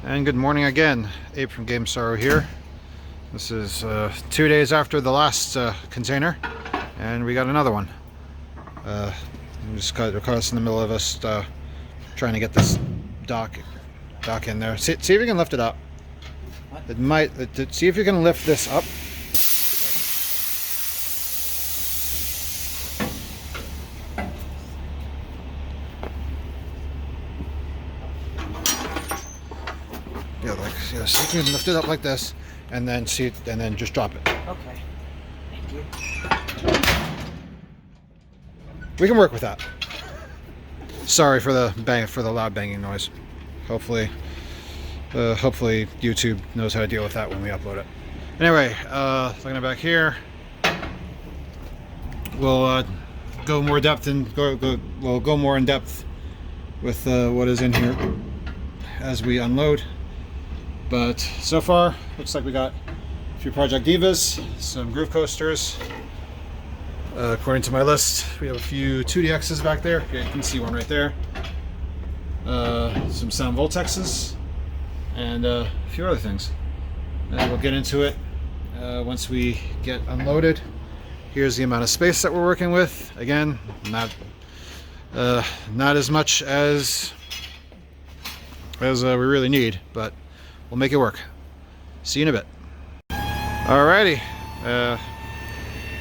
And good morning again. Abe from Game Sorrow here. This is 2 days after the last container, and we got another one. We just caught us in the middle of us trying to get this dock in there. See if you can lift it up. It might. See if you can lift this up. Yeah, so you can lift it up like this, and then just drop it. Okay. Thank you. We can work with that. Sorry for the loud banging noise. Hopefully YouTube knows how to deal with that when we upload it. Anyway, looking back here, we'll go more depth and we'll go more in depth with what is in here as we unload. But so far, looks like we got a few Project Divas, some Groove Coasters. According to my list, we have a few 2DXs back there. Yeah, you can see one right there. Some Sound Voltexes, and a few other things. And we'll get into it once we get unloaded. Here's the amount of space that we're working with. Again, not as much as we really need, but we'll make it work. See you in a bit. Alrighty,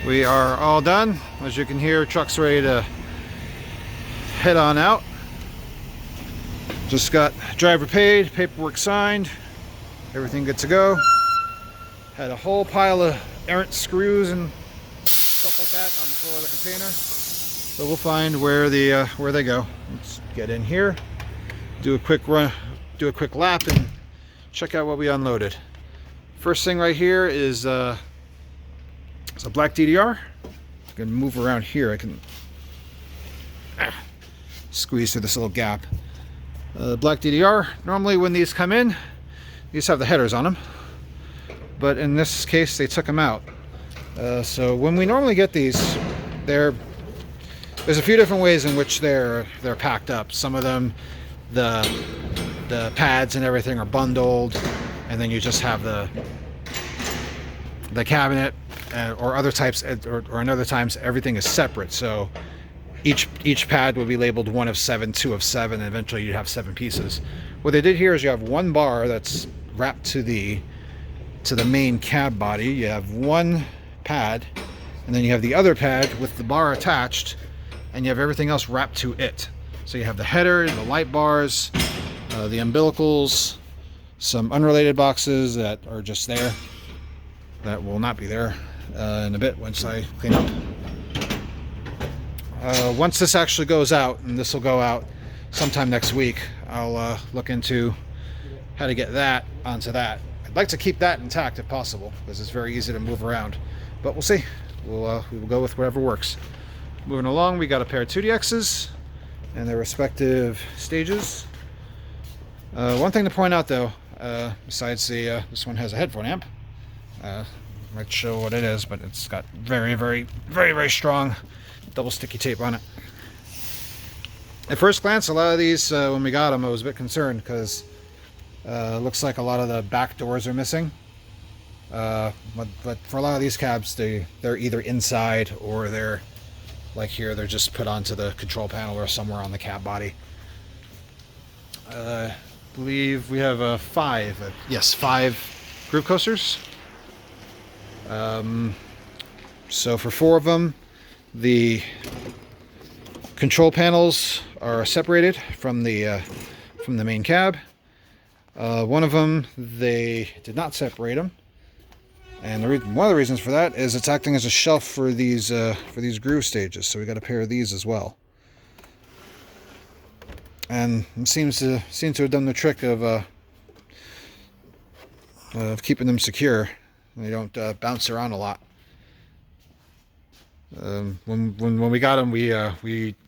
we are all done. As you can hear, truck's ready to head on out. Just got driver paid, paperwork signed, everything good to go. Had a whole pile of errant screws and stuff like that on the floor of the container. So we'll find where they go. Let's get in here, do a quick run, do a quick lap, and check out what we unloaded. First thing right here is it's a black DDR. I can move around here. I can squeeze through this little gap. Black DDR. Normally when these come in, these have the headers on them, but in this case they took them out. So when we normally get these, there's a few different ways in which they're packed up. Some of them, the pads and everything are bundled, and then you just have the cabinet, or other types, or in other times everything is separate. So each pad will be labeled 1 of 7, 2 of 7, and eventually you'd have 7 pieces. What they did here is you have one bar that's wrapped to the main cab body. You have one pad, and then you have the other pad with the bar attached, and you have everything else wrapped to it. So you have the header, the light bars, the umbilicals, some unrelated boxes that are just there, that will not be there in a bit once I clean up. Once this actually goes out, and this will go out sometime next week, I'll look into how to get that onto that. I'd like to keep that intact if possible, because it's very easy to move around, but we'll see. We will go with whatever works. Moving along, we got a pair of 2DXs and their respective stages. One thing to point out though, besides this one has a headphone amp. Might show what it is, but it's got very strong double sticky tape on it. At first glance, a lot of these, when we got them, I was a bit concerned because it looks like a lot of the back doors are missing. But for a lot of these cabs, they're either inside, or they're like here, they're just put onto the control panel or somewhere on the cab body. I believe we have 5 Groove Coasters. So for 4 of them, the control panels are separated from the main cab. One of them, they did not separate them, and one of the reasons for that is it's acting as a shelf for these groove stages. So we got a pair of these as well, and it seems to have done the trick of keeping them secure. They don't bounce around a lot. When we got them, we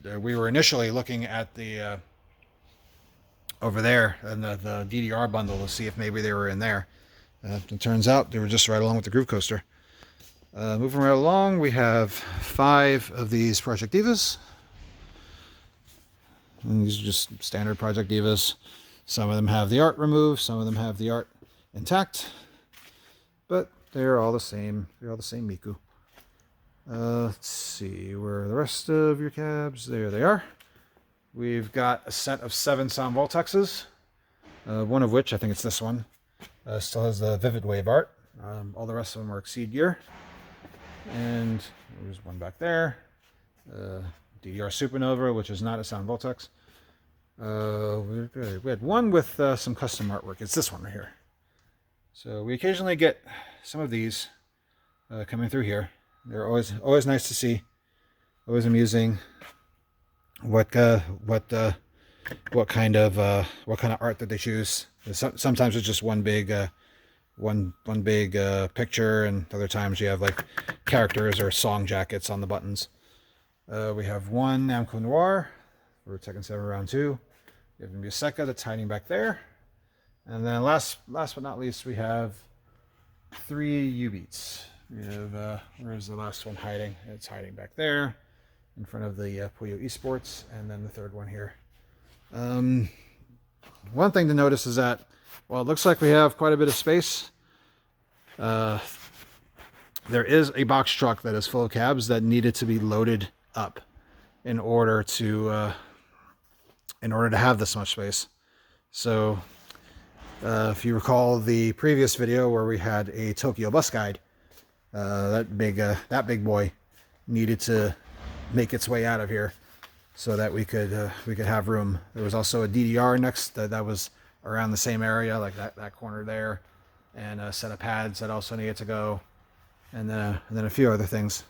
were initially looking at the over there and the DDR bundle to see if maybe they were in there. It turns out they were just right along with the Groove Coaster. Moving right along, we have 5 of these Project Divas. And these are just standard Project Divas. Some of them have the art removed, some of them have the art intact, but they're all the same. They're all the same Miku. Let's see, where are the rest of your cabs? There they are. We've got a set of 7 sound Voltexes, one of which, I think it's this one, still has the Vivid Wave art. All the rest of them are Exceed Gear. And there's one back there. DDR Supernova, which is not a sound Voltex. We had one with some custom artwork. It's this one right here. So we occasionally get some of these coming through here. They're always nice to see. Always amusing. What kind of art that they choose. Sometimes it's just one big picture, and other times you have like characters or song jackets on the buttons. We have one Namco Noir for Tekken 7 Round 2. We have Museka that's hiding back there. And then last but not least, we have 3 U-Beats. We have, where's the last one hiding? It's hiding back there in front of the Puyo Esports, and then the third one here. One thing to notice is that, well, it looks like we have quite a bit of space. There is a box truck that is full of cabs that needed to be loaded up in order to have this much space. So if you recall the previous video where we had a Tokyo bus guide, that big boy needed to make its way out of here so that we could have room. There was also a DDR next that was around the same area, like that corner there, and a set of pads that also needed to go, and then a few other things.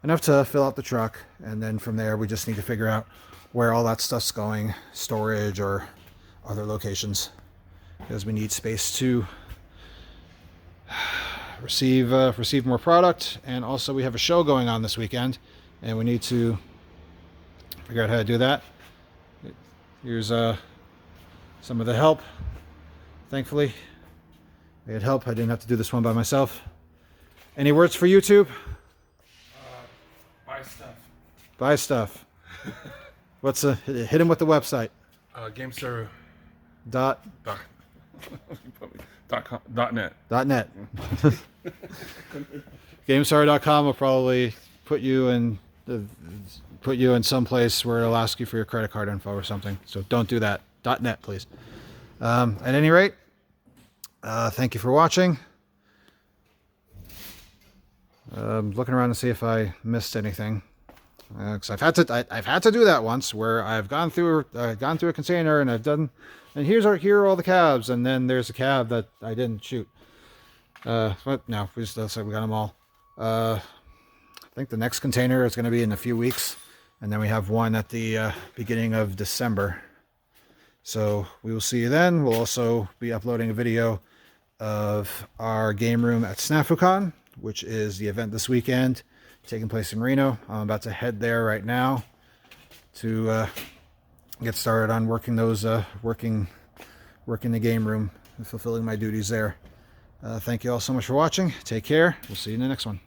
Enough to fill out the truck, and then from there we just need to figure out where all that stuff's going, storage or other locations, because we need space to receive more product. And also we have a show going on this weekend, and we need to figure out how to do that. Here's some of the help. Thankfully I had help. I didn't have to do this one by myself. Any words for YouTube? Buy stuff. Buy stuff. Hit him with the website. GameStar Dot net. .net. GameStar.com will probably put you in some place where it'll ask you for your credit card info or something. So don't do that. .net, please. At any rate, thank you for watching. Looking around to see if I missed anything. Because I've had to do that once, where I've gone through a container and here are all the cabs, and then there's a cab that I didn't shoot. But no, we got them all. I think the next container is going to be in a few weeks, and then we have one at the beginning of December. So we will see you then. We'll also be uploading a video of our game room at SnafuCon, which is the event this weekend, taking place in Reno. I'm about to head there right now to get started on working the game room and fulfilling my duties there. Thank you all so much for watching. Take care. We'll see you in the next one.